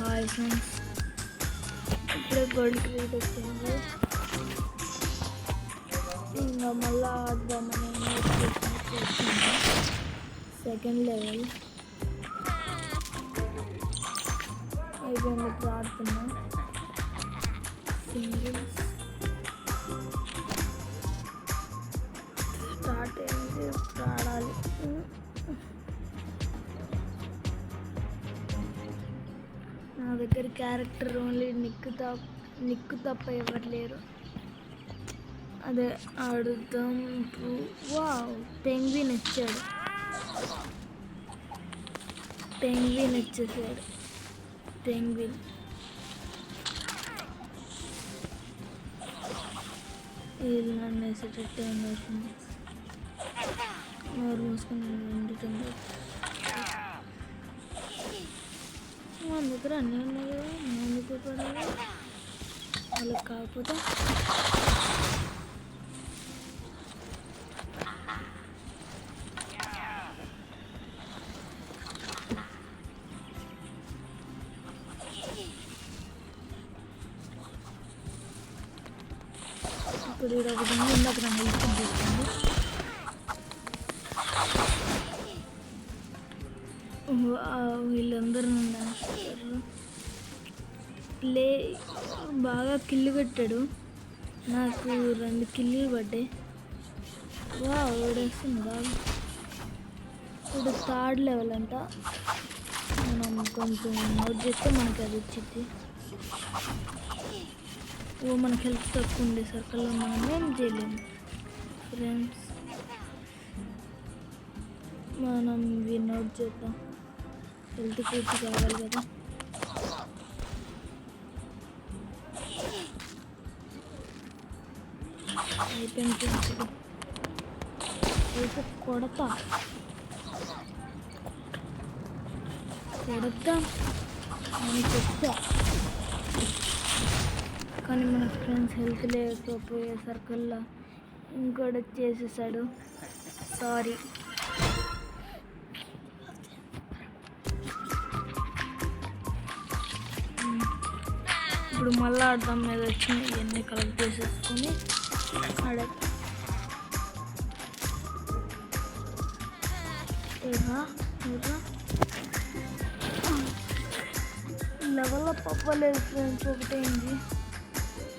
Hi friends, ఇప్పుడే gold create వచ్చింది. ఇంకా మళ్ళీ ఆడదామని వచ్చింది. సెకండ్ లెవెల్ అయిపోయింది. ఇప్పుడు ఆడుతున్నా సింగిల్స్. స్టార్ట్ అయింది, ఇప్పుడు ఆడాలి. నా దగ్గర క్యారెక్టర్ ఓన్లీ నిక్కు తప్ప ఎవరు లేరు. అదే ఆడుదాం. వావ్, పెంగ్విన్ వచ్చాడు. పెంగ్విన్ వచ్చేసాడు. పెంగ్విన్ వీళ్ళు నన్ను వేసేటట్టే ఉన్నారు. నోరు మూసుకొని వండుతుంది. మన దగ్గర అన్నీ ఉన్నాయి కదా, ముందుకు పడాలి. వాళ్ళకి కాకపోతే ఇప్పుడు ఇక్కడ ఒకటి ఇందాక నా హెల్త్ తీసుకుంది. వీళ్ళందరూ ప్లే బాగా కిల్లు పెట్టాడు. నాకు 2 కిల్లు పడ్డాయి. ఓడేస్తుంది బాగా. ఇప్పుడు 3rd లెవెల్ అంట. మనం కొంచెం నోట్ చేస్తే మనకి అది వచ్చింది. మనకి హెల్త్ తక్కువ ఉండే సర్కిల్లో మనం ఏం చేయలేము ఫ్రెండ్స్. మనం ఇవి నోట్ చేద్దాం. హెల్త్ పూర్తి కావాలి కదా. అయిపోయింది. అయితే కొడతాం అని చెప్తా. కానీ మన ఫ్రెండ్స్ హెల్త్ లేకపోయే సర్కిల్లో ఇంకోటి చేసేసాడు. సారీ. ఇప్పుడు మళ్ళీ ఆడదాం. మీద వచ్చి ఇవన్నీ కలెక్ట్ చేసేసుకొని ఆడతాం. లెవెల్లో పప్పలేదు ఫ్రెండ్స్. ఒకటైంది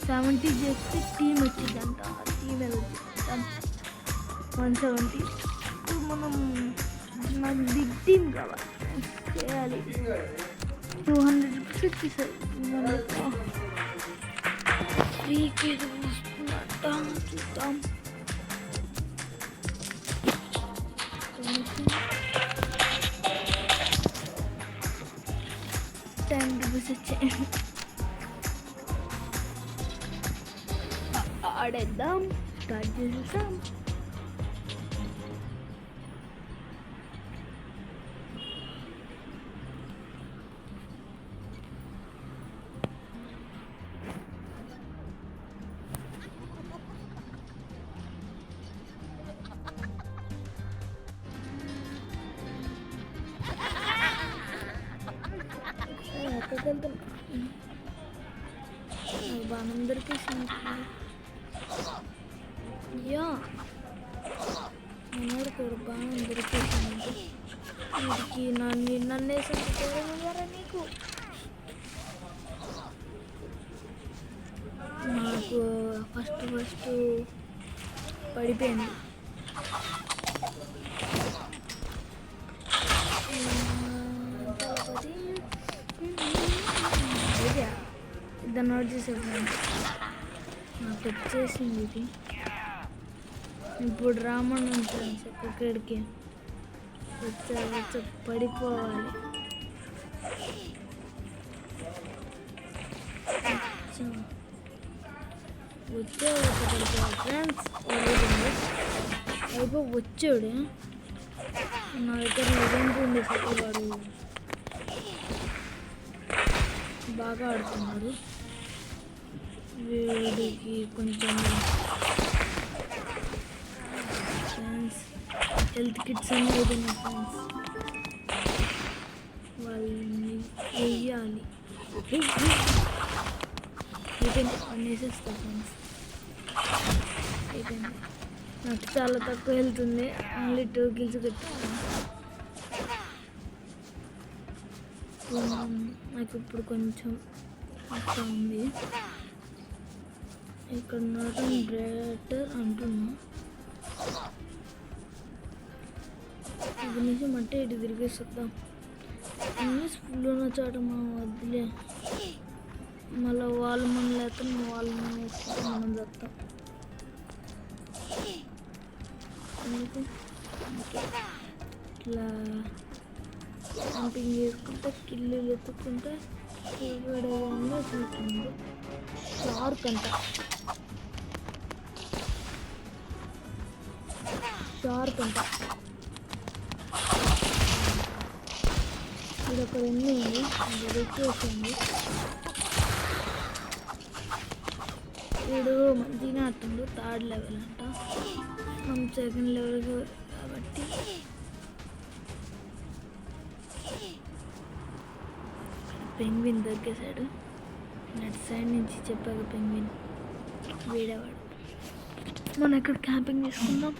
70 చేస్తే టీం వచ్చిందంట. టీం వెళ్తాం 170. ఇప్పుడు మనం నాకు బిగ్ టీం కావాలి. చేయాలి. 200 రూపీస్ వచ్చేసాయి. 3కి చూసుకున్నట్ట చూద్దాం. 10 రూపీస్ వచ్చాయి. ఆడేద్దాం. స్టార్ట్ చేసేద్దాం. వెళ్తాం. బాణం దొరికేసింది. మనోడికి బాణం దొరికేసింది. వీడికి నన్ను వేసారా నీకు. నాకు ఫస్ట్ పడిపోయింది. ఇద్దరు నోట్ చేసేది నాకు వచ్చేసింది ఇది. ఇప్పుడు రామన్ ఉంటాను ఇక్కడికి వచ్చా పడిపోవాలి. వచ్చే పడిపోవాలి ఫ్రెండ్స్. వచ్చాడు. నా దగ్గర నిజంగా ఉండేసరికి వాడు బాగా ఆడుతున్నాడు. వీడికి కొంచెం ఫ్రెండ్స్ హెల్త్ కిట్స్ అనేది ఫ్రెండ్స్ వాళ్ళని వేయాలి. అయిపోయింది, వేసేస్తా ఫ్రెండ్స్. అయిపోయింది. నాకు చాలా తక్కువ వెళ్తుంది, ఓన్లీ 2 kills పెట్టాను. నాకు ఇప్పుడు కొంచెం అట్లా ఉంది. ఇక్కడ ఉండటం గ్రేటర్ అంటున్నా. ఇది నిజం అంటే ఇటు తిరిగేస్తుందాం. ఫుల్ ఉన్న చాట మనం వద్దులే, మళ్ళీ వాళ్ళు మనం లేక వాళ్ళు మనం చెప్తాం. అందుకు ఇట్లా క్యాంపింగ్ చేసుకుంటే కిల్లు ఎత్తుకుంటే చూడగానే చూస్తుంది. షార్క్ అంట, షార్క్ అంట. ఇది ఒక ఉంది, వచ్చేసింది. వీడు మంచిగా ఆడుతుండు, 3rd level అంట, మనం 2nd level కాబట్టి. పెంగ్విన్ దొరికేసాడు, నెట్ సైడ్ నుంచి చెప్పాక పెంగ్విన్ వీడేవాడు. మనం ఇక్కడ క్యాంపింగ్ చేసుకుందాం,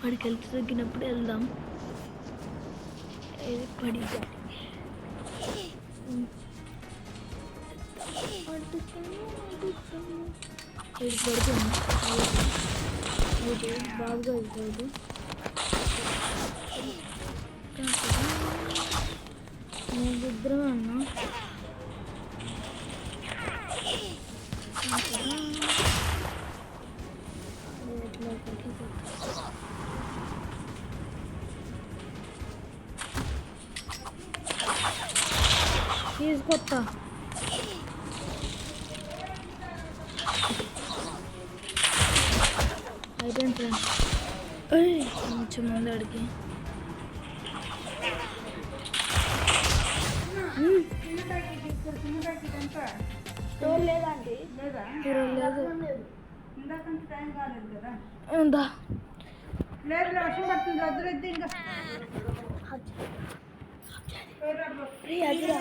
వాడికి వెళ్తే దొరికినప్పుడు వెళ్దాం. ఇది పడి పడుతుంది బాబుగా వెళ్తాడు. ఇద్దరం అన్నా తీసుకొస్తా. అయిపోయింది ఫ్రెండ్స్, కొంచెం ముందు అడిగి స్టోర్ లేదండి, లేదు ఉందా? లేదు వర్షం పడుతుంది, వద్దురైతే ఇంకా అదిరా